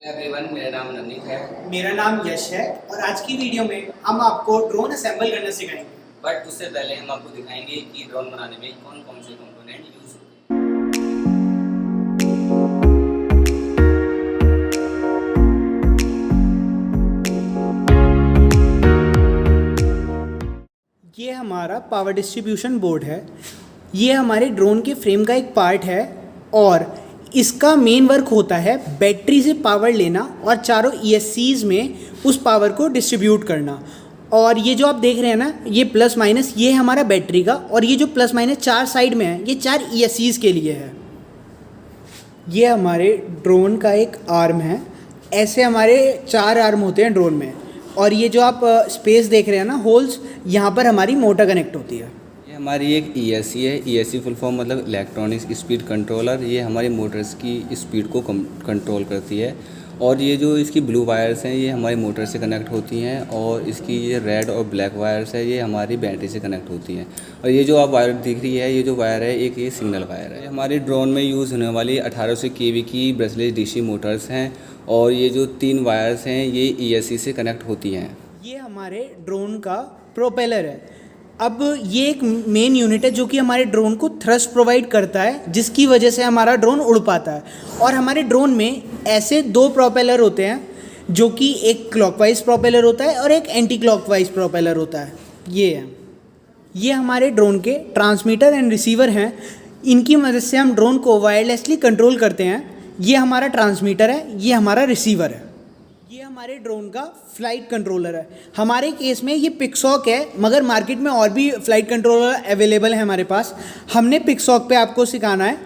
Everyone, मेरा नाम नवनीत है। मेरा नाम यश है और आज की वीडियो में हम आपको ड्रोन असेंबल करना सिखाएंगे। बट उससे पहले हम आपको दिखाएंगे कि ड्रोन बनाने में कौन कौन से कंपोनेंट यूज होते ये हमारा पावर डिस्ट्रीब्यूशन बोर्ड है। ये हमारे ड्रोन के फ्रेम का एक पार्ट है और इसका मेन वर्क होता है बैटरी से पावर लेना और चारों ESCs में उस पावर को डिस्ट्रीब्यूट करना। और ये जो आप देख रहे हैं ना, ये प्लस माइनस, ये है हमारा बैटरी का, और ये जो प्लस माइनस चार साइड में है ये चार ESCs के लिए है। ये हमारे ड्रोन का एक आर्म है। ऐसे हमारे चार आर्म होते हैं ड्रोन में। और ये जो आप स्पेस देख रहे हैं ना, होल्स, यहाँ पर हमारी मोटर कनेक्ट होती है। ये हमारी एक ESC है। ESC फुल फॉर्म मतलब इलेक्ट्रॉनिक स्पीड कंट्रोलर। ये हमारी मोटर्स की स्पीड को कंट्रोल करती है। और ये जो इसकी ब्लू वायर्स हैं ये हमारी मोटर से कनेक्ट होती हैं, और इसकी ये रेड और ब्लैक वायर्स है ये हमारी बैटरी से कनेक्ट होती हैं। और ये जो आप वायर दिख रही है, ये जो वायर है एक ये सिग्नल वायर है। हमारे ड्रोन में यूज़ होने वाली 1800 kV की ब्रशलेस DC मोटर्स हैं, और ये जो 3 वायर्स हैं ये ESC से कनेक्ट होती हैं। ये हमारे ड्रोन का प्रोपेलर है। अब ये एक मेन यूनिट है जो कि हमारे ड्रोन को थ्रस्ट प्रोवाइड करता है, जिसकी वजह से हमारा ड्रोन उड़ पाता है। और हमारे ड्रोन में ऐसे 2 प्रोपेलर होते हैं, जो कि एक क्लॉकवाइज प्रोपेलर होता है और एक एंटी क्लॉकवाइज प्रोपेलर होता है। ये हमारे ड्रोन के ट्रांसमीटर एंड रिसीवर हैं। इनकी मदद से हम ड्रोन को वायरलेसली कंट्रोल करते हैं। ये हमारा ट्रांसमीटर है, ये हमारा रिसीवर है। ये हमारे ड्रोन का फ़्लाइट कंट्रोलर है। हमारे केस में ये पिक्सॉक है, मगर मार्केट में और भी फ़्लाइट कंट्रोलर अवेलेबल है हमारे पास। हमने पिक्सॉक पे आपको सिखाना है।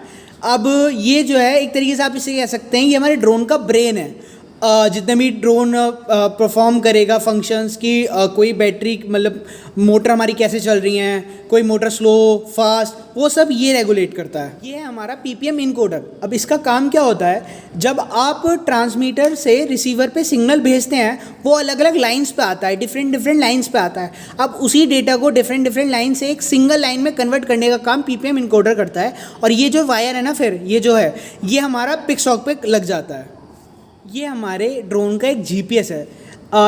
अब ये जो है, एक तरीके से आप इसे कह सकते हैं, ये हमारे ड्रोन का ब्रेन है। जितने भी ड्रोन परफॉर्म करेगा फंक्शंस की, कोई बैटरी मतलब मोटर हमारी कैसे चल रही हैं, कोई मोटर स्लो फास्ट, वो सब ये रेगुलेट करता है। ये है हमारा PPM इनकोडर। अब इसका काम क्या होता है, जब आप ट्रांसमीटर से रिसीवर पे सिग्नल भेजते हैं वो अलग अलग लाइंस पे आता है, डिफरेंट लाइंस पे आता है। अब उसी डेटा को डिफरेंट लाइन से एक सिंगल लाइन में कन्वर्ट करने का काम PPM इनकोडर करता है। और ये जो वायर है ना, फिर ये जो है ये हमारा पिक्सॉक पे लग जाता है। ये हमारे ड्रोन का एक GPS है।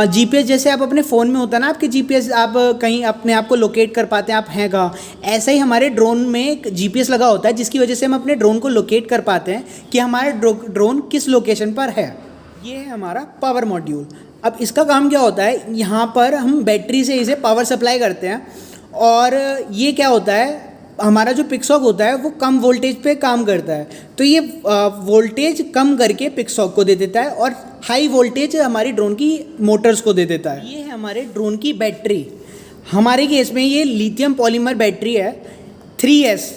GPS जैसे आप अपने फ़ोन में होता है ना, आपके GPS, आप कहीं अपने आप को लोकेट कर पाते हैं आप हैं कहाँ, ऐसा ही हमारे ड्रोन में एक GPS लगा होता है, जिसकी वजह से हम अपने ड्रोन को लोकेट कर पाते हैं कि हमारा ड्रोन किस लोकेशन पर है। ये है हमारा पावर मॉड्यूल। अब इसका काम क्या होता है, यहाँ पर हम बैटरी से इसे पावर सप्लाई करते हैं। और ये क्या होता है, हमारा जो पिक्सॉक होता है वो कम वोल्टेज पे काम करता है, तो ये वोल्टेज कम करके पिक्सॉक को दे देता है और हाई वोल्टेज हमारी ड्रोन की मोटर्स को दे देता है। ये है हमारे ड्रोन की बैटरी। हमारे केस में ये लिथियम पॉलीमर बैटरी है। 3S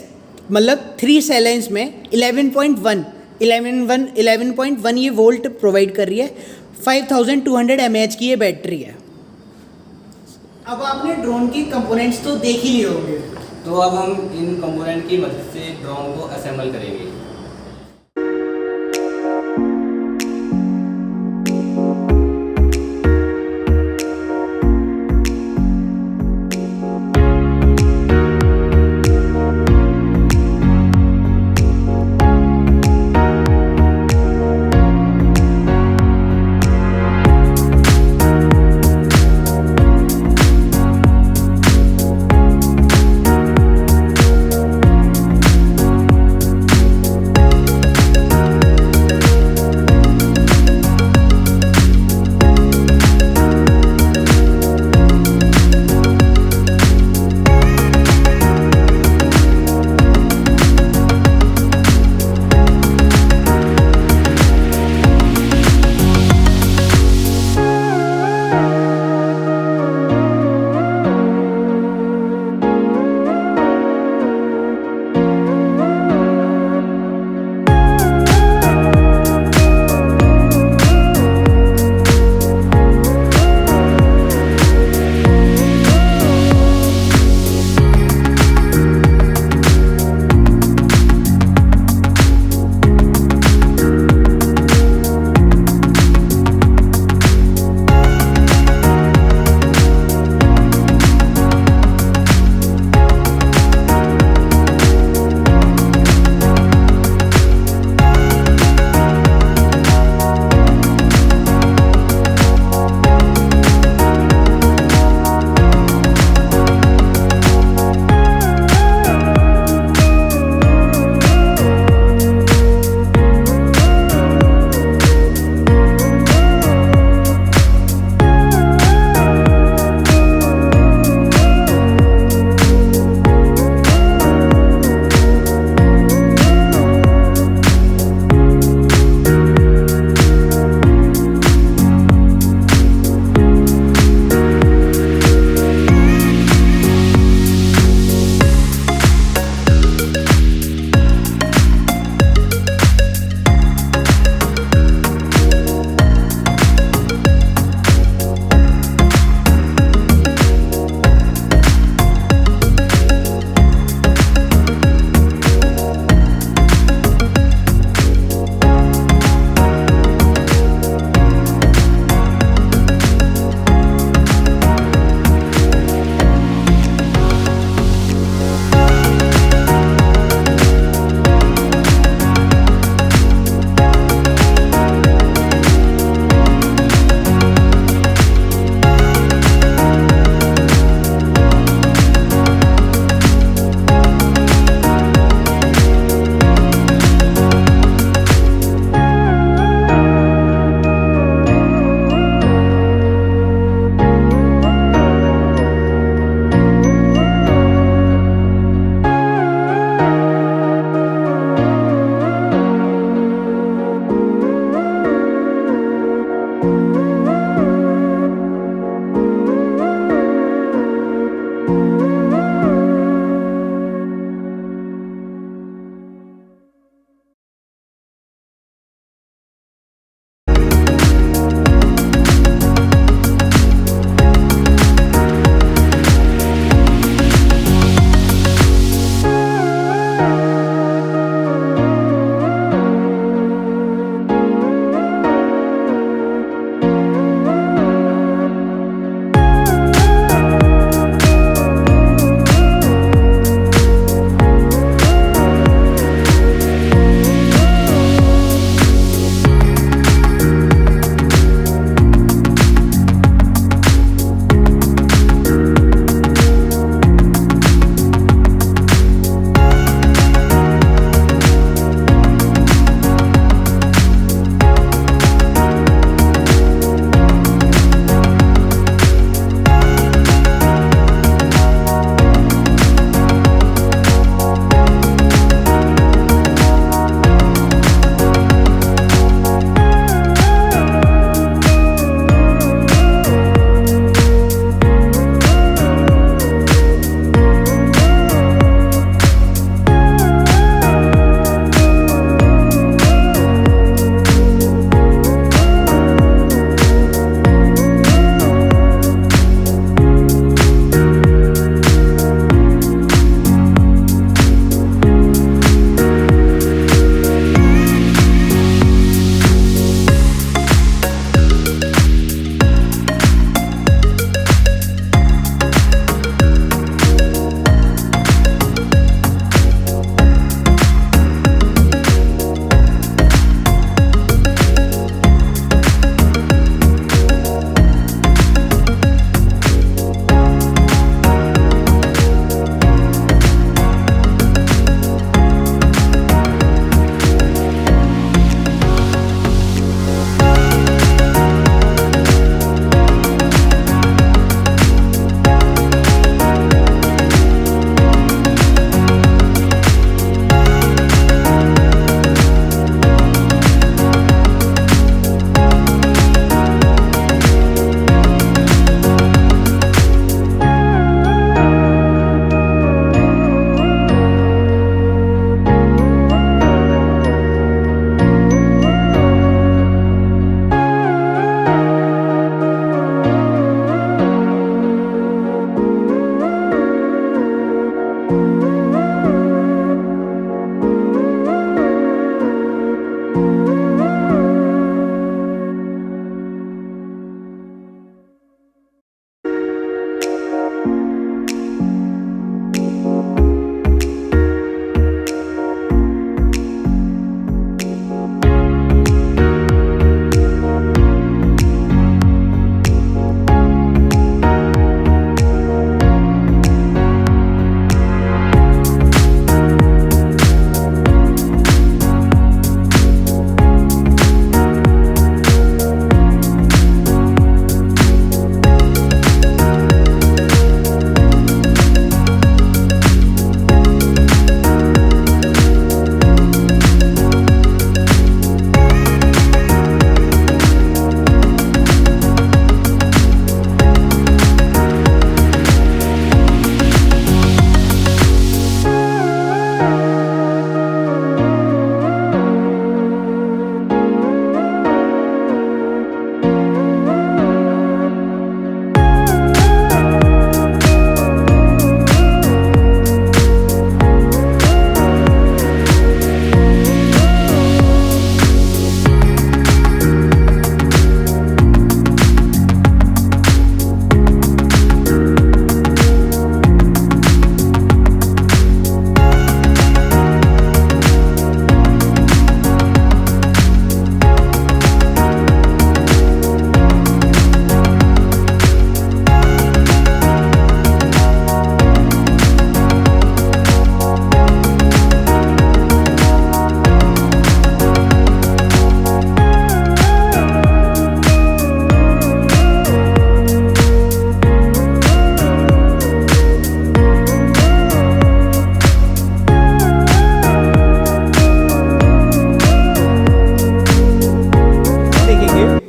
मतलब 3 सेलेंस में 11.1 ये वोल्ट प्रोवाइड कर रही है। 5200 mAh की ये बैटरी है। अब आपने ड्रोन की कंपोनेंट्स तो देख ही लिए होंगे, तो अब हम इन कंपोनेंट की मदद से ड्रोन को असेंबल करेंगे।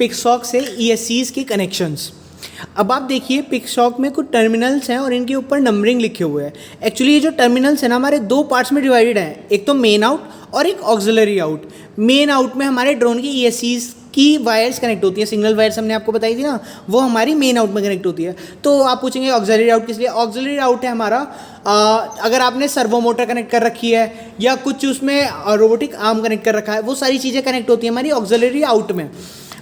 पिक्सॉक से ESCs के कनेक्शंस। अब आप देखिए पिक्सॉक में कुछ टर्मिनल्स हैं और इनके ऊपर नंबरिंग लिखे हुए हैं। एक्चुअली ये जो टर्मिनल्स हैं ना हमारे दो पार्ट्स में डिवाइडेड हैं, एक तो मेन आउट और एक ऑक्सिलरी आउट। मेन आउट में हमारे ड्रोन की ESCs की वायर्स कनेक्ट होती हैं, सिंगल वायर्स हमने आपको बताई थी ना, वो हमारी मेन आउट में कनेक्ट होती है। तो आप पूछेंगे ऑक्सिलरी आउट किस लिए? ऑक्सिलरी आउट है हमारा अगर आपने सर्वो मोटर कनेक्ट कर रखी है या कुछ उसमें रोबोटिक आर्म कनेक्ट कर रखा है, वो सारी चीज़ें कनेक्ट होती हैं हमारी ऑक्सिलरी आउट में।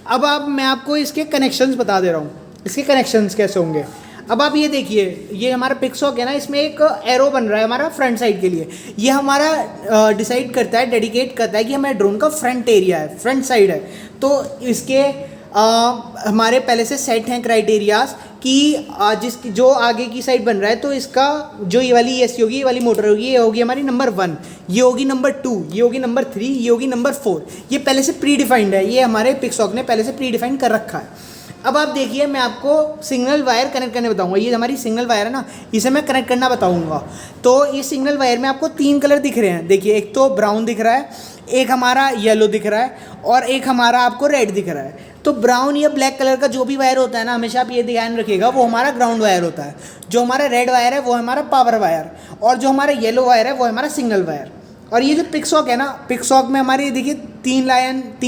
अब मैं आपको इसके कनेक्शंस बता दे रहा हूँ, इसके कनेक्शंस कैसे होंगे। अब आप ये देखिए, ये हमारा पिक्सॉक है ना, इसमें एक एरो बन रहा है हमारा फ्रंट साइड के लिए। ये हमारा डिसाइड करता है, डेडिकेट करता है कि हमारे ड्रोन का फ्रंट एरिया है, फ्रंट साइड है। तो इसके हमारे पहले से सेट हैं क्राइटेरियाज कि जो आगे की साइड बन रहा है, तो इसका जो ये वाली ESC होगी, ये वाली मोटर होगी, ये होगी हमारी नंबर 1, ये होगी नंबर 2, ये होगी नंबर 3, ये होगी नंबर 4। ये पहले से प्री डिफाइंड है, ये हमारे पिक्सॉक ने पहले से प्री डिफाइंड कर रखा है। अब आप देखिए, मैं आपको सिग्नल वायर कनेक्ट करने बताऊंगा। ये हमारी सिग्नल वायर है ना, इसे मैं कनेक्ट करना बताऊंगा। तो ये सिग्नल वायर में आपको 3 कलर दिख रहे हैं। देखिए, एक तो ब्राउन दिख रहा है, एक हमारा येलो दिख रहा है और एक हमारा आपको रेड दिख रहा है। तो ब्राउन या ब्लैक कलर का जो भी वायर होता है ना, हमेशा आप ये ध्यान रखिएगा, वो हमारा ग्राउंड वायर होता है। जो हमारा रेड वायर है वो है हमारा पावर वायर, और जो हमारा येलो वायर है वो है हमारा सिग्नल वायर। और ये जो पिक्सॉक है ना, पिक्सॉक में हमारी देखिए 3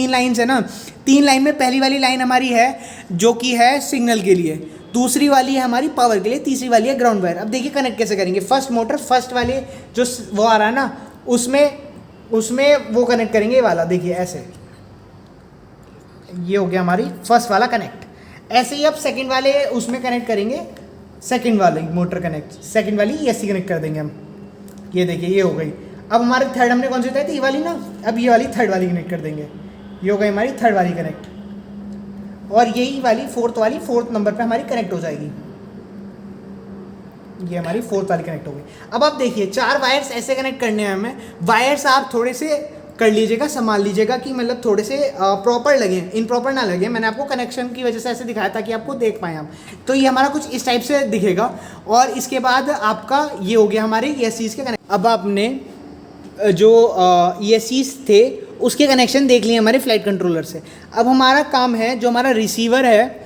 लाइन्स है ना। 3 लाइन में पहली वाली लाइन हमारी है जो कि है सिग्नल के लिए, दूसरी वाली है हमारी पावर के लिए, तीसरी वाली है ग्राउंड वायर। अब देखिए कनेक्ट कैसे करेंगे। फर्स्ट मोटर, फर्स्ट वाले जो वो आ रहा है ना, उसमें वो कनेक्ट करेंगे, ये वाला देखिए ऐसे। ये हो गया हमारी फर्स्ट वाला कनेक्ट। ऐसे ही अब सेकंड वाले उसमें कनेक्ट करेंगे, सेकंड वाली मोटर कनेक्ट, सेकंड वाली ESC कनेक्ट कर देंगे हम। ये देखिए, ये हो गई। अब हमारे थर्ड हमने कौन सी बताई थी? ये वाली ना। अब ये वाली थर्ड वाली कनेक्ट कर देंगे। ये हो गई हमारी थर्ड वाली कनेक्ट, और यही वाली फोर्थ नंबर पे हमारी कनेक्ट हो जाएगी। ये हमारी फोर्थ वाली कनेक्ट हो गई। अब आप देखिए 4 वायर्स ऐसे कनेक्ट करने हैं हमें। वायर्स आप थोड़े से कर लीजिएगा, संभाल लीजिएगा कि मतलब थोड़े से प्रॉपर लगे, इनप्रॉपर ना लगे। मैंने आपको कनेक्शन की वजह से ऐसे दिखाया ताकि आपको देख पाएँ हम। तो ये हमारा कुछ इस टाइप से दिखेगा, और इसके बाद आपका ये हो गया हमारे ESCs के कनेक्ट। अब आपने जो ESCs थे उसके कनेक्शन देख लिए हमारे फ्लाइट कंट्रोलर से। अब हमारा काम है, जो हमारा रिसीवर है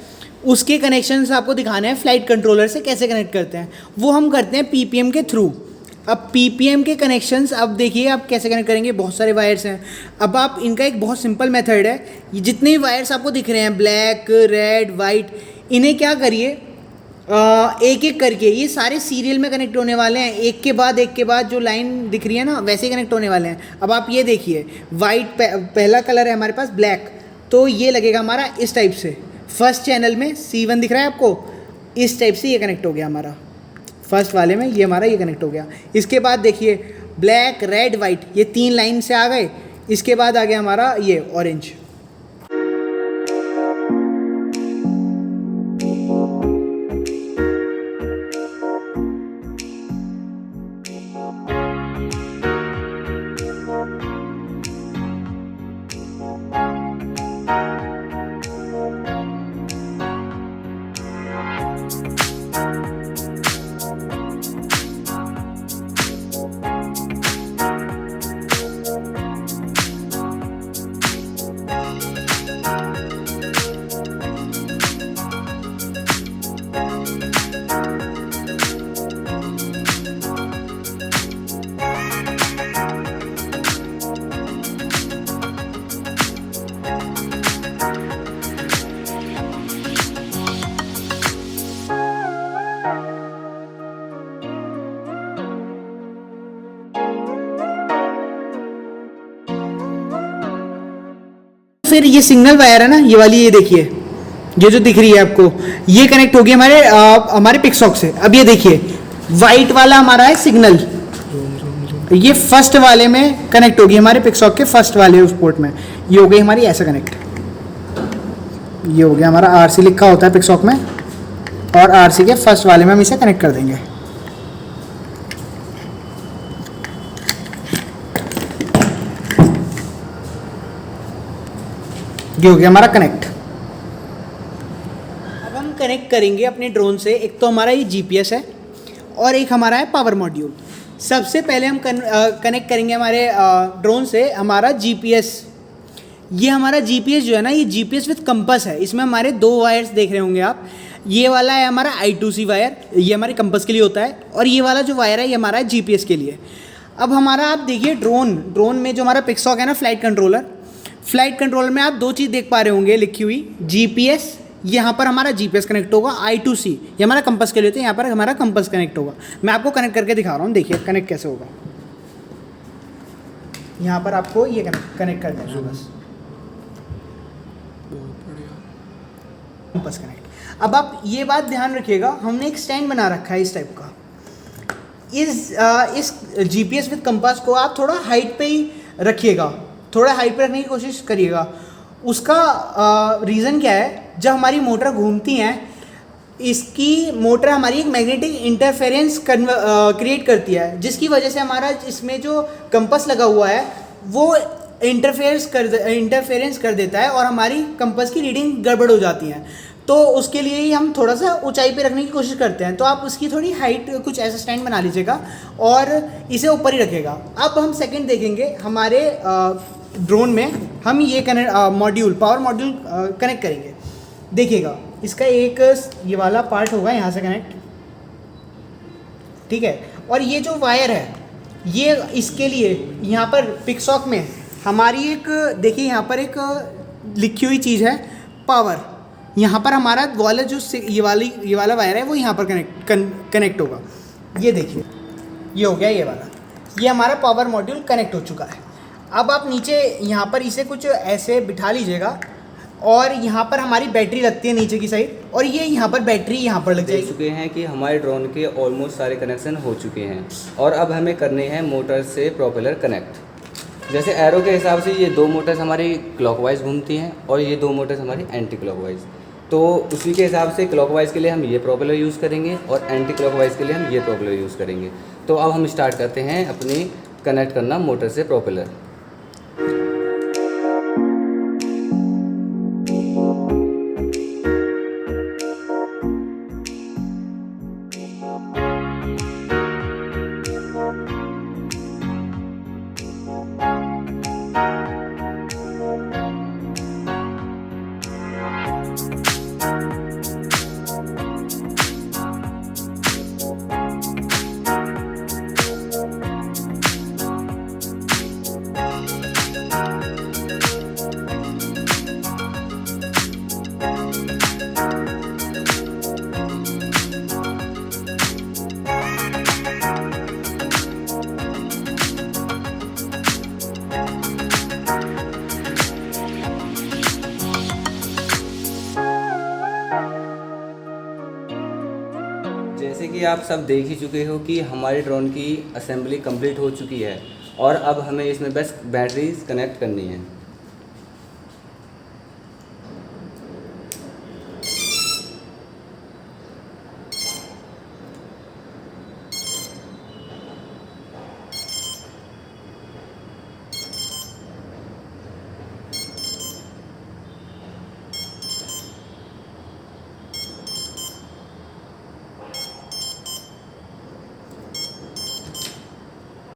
उसके कनेक्शंस आपको दिखाने हैं फ्लाइट कंट्रोलर से कैसे कनेक्ट करते हैं। वो हम करते हैं PPM के थ्रू। अब PPM के कनेक्शंस अब देखिए आप कैसे कनेक्ट करेंगे। बहुत सारे वायर्स हैं। अब आप इनका एक बहुत सिंपल मेथड है। ये जितने भी वायर्स आपको दिख रहे हैं, ब्लैक, रेड, वाइट, इन्हें क्या करिए, एक एक करके ये सारे सीरियल में कनेक्ट होने वाले हैं। एक के बाद जो लाइन दिख रही है ना, वैसे ही कनेक्ट होने वाले हैं। अब आप ये देखिए, वाइट पहला कलर है हमारे पास, ब्लैक, तो ये लगेगा हमारा इस टाइप से। फर्स्ट चैनल में C1 दिख रहा है आपको, इस टाइप से ये कनेक्ट हो गया हमारा। फर्स्ट वाले में ये हमारा ये कनेक्ट हो गया। इसके बाद देखिए ब्लैक, रेड, वाइट, ये 3 लाइन से आ गए। इसके बाद आ गया हमारा ये ऑरेंज। फिर ये सिग्नल वायर है ना, ये वाली, ये देखिए, ये जो दिख रही है आपको, ये कनेक्ट होगी हमारे पिक्सॉक से। अब ये देखिए वाइट वाला हमारा है सिग्नल, ये फर्स्ट वाले में कनेक्ट होगी हमारे पिक्सॉक के फर्स्ट वाले उस पोर्ट में। ये हो गई हमारी ऐसे कनेक्ट। ये हो गया हमारा RC लिखा होता है पिक्सॉक में, और RC के फर्स्ट वाले में हम इसे कनेक्ट कर देंगे। ये हो गया हमारा कनेक्ट। अब हम कनेक्ट करेंगे अपने ड्रोन से। एक तो हमारा ये GPS है और एक हमारा है पावर मॉड्यूल। सबसे पहले हम कनेक्ट करेंगे हमारे ड्रोन से हमारा GPS। ये हमारा जीपीएस जो है ना, ये जीपीएस विद कंपास है। इसमें हमारे 2 वायर्स देख रहे होंगे आप। ये वाला है हमारा I2C वायर, ये हमारे कंपास के लिए होता है, और ये वाला जो वायर है ये हमारा जीपीएस के लिए। अब हमारा आप देखिए ड्रोन में जो हमारा पिक्सॉक है ना, फ्लाइट कंट्रोलर में आप 2 चीज़ देख पा रहे होंगे लिखी हुई, जीपीएस, यहाँ पर हमारा जीपीएस कनेक्ट होगा, I2C ये हमारा कंपास के लिए होता है, यहाँ पर हमारा कंपास कनेक्ट होगा। मैं आपको कनेक्ट करके दिखा रहा हूँ, देखिए कनेक्ट कैसे होगा। यहाँ पर आपको ये कनेक्ट कर देना है बस, कंपास कनेक्ट। अब आप ये बात ध्यान रखिएगा, हमने एक स्टैंड बना रखा है इस टाइप का। इस जीपीएस विद कंपास को आप थोड़ा हाइट पे ही रखिएगा, थोड़ा हाइट पे रखने की कोशिश करिएगा। उसका रीज़न क्या है, जब हमारी मोटर घूमती हैं, इसकी मोटर हमारी एक मैग्नेटिक इंटरफेरेंस क्रिएट करती है, जिसकी वजह से हमारा इसमें जो कंपास लगा हुआ है वो इंटरफेरेंस कर देता है और हमारी कंपास की रीडिंग गड़बड़ हो जाती है। तो उसके लिए ही हम थोड़ा सा ऊंचाई पे रखने की कोशिश करते हैं। तो आप उसकी थोड़ी हाइट कुछ ऐसा स्टैंड बना लीजिएगा और इसे ऊपर ही रखेगा। अब हम सेकंड देखेंगे, हमारे ड्रोन में हम ये पावर मॉड्यूल कनेक्ट करेंगे। देखिएगा, इसका एक ये वाला पार्ट होगा यहाँ से कनेक्ट, ठीक है। और ये जो वायर है ये इसके लिए यहाँ पर पिक्सॉक में हमारी एक, देखिए यहाँ पर एक लिखी हुई चीज़ है पावर। यहाँ पर हमारा वाला जो ये वाला वायर है वो यहाँ पर कनेक्ट होगा। ये देखिए, ये हो गया, ये वाला, ये हमारा पावर मॉड्यूल कनेक्ट हो चुका है। अब आप नीचे यहाँ पर इसे कुछ ऐसे बिठा लीजिएगा और यहाँ पर हमारी बैटरी लगती है नीचे की साइड, और ये यहाँ पर बैटरी यहाँ पर लग जाएगी। देख चुके हैं कि हमारे ड्रोन के ऑलमोस्ट सारे कनेक्शन हो चुके हैं और अब हमें करने हैं मोटर से प्रोपेलर कनेक्ट। जैसे एरो के हिसाब से ये 2 मोटर्स हमारी क्लॉकवाइज घूमती हैं और ये 2 मोटर्स हमारी एंटी क्लॉकवाइज। तो उसी के हिसाब से क्लॉकवाइज के लिए हम ये प्रोपेलर यूज़ करेंगे और एंटी क्लॉकवाइज के लिए हम ये प्रोपेलर यूज़ करेंगे। तो अब हम स्टार्ट करते हैं अपनी कनेक्ट करना मोटर से प्रोपेलर। जैसे कि आप सब देख ही चुके हो कि हमारे ड्रोन की असेंबली कंप्लीट हो चुकी है और अब हमें इसमें बस बैटरीज कनेक्ट करनी है।